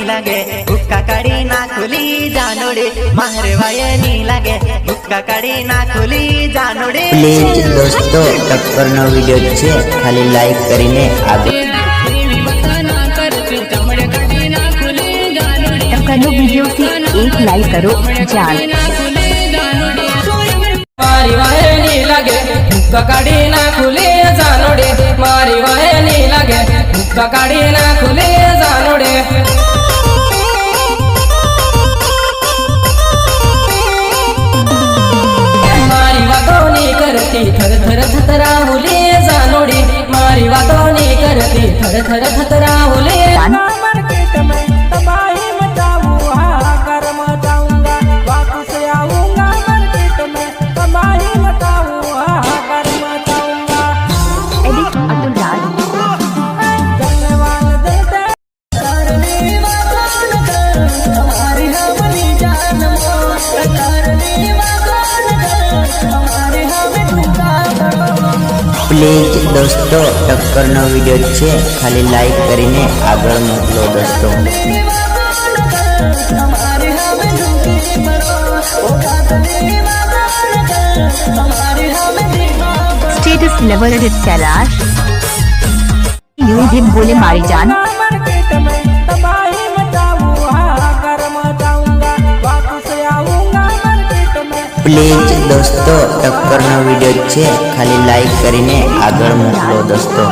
लागे हुक्का काढ़ी ना खुली जानोड़े मारवाए नी लागे हुक्का काढ़ी ना खुली जानोड़े। प्लीज दोस्तों टक्करનો વિડિયો છે ખાલી લાઈક કરીને આગળ टक्करનો વિડિયો થી એક લાઈક करो जान मारी वाहे नी लागे हुक्का काढ़ी ना खुले जानोड़े मारी वाहे नी लागे हुक्का काढ़ी ना खुले जानोड़े। मारी वातो नी करती थर थर थतरा हुले जानोड़े मारी वातो नी करती थर थर थतरा हुले। પ્લીઝ દોસ્તો ટક્કરનો વિડિયો છે ખાલી લાઈક કરીને આગળ મોકલો દોસ્તો। स्टेटस लेवल एडिट कैलाश यूं ही बोले मारी जान પ્લીઝ દોસ્તો ટક્કરનો વિડિયો છે ખાલી લાઈક કરીને આગળ મોકલો દોસ્તો।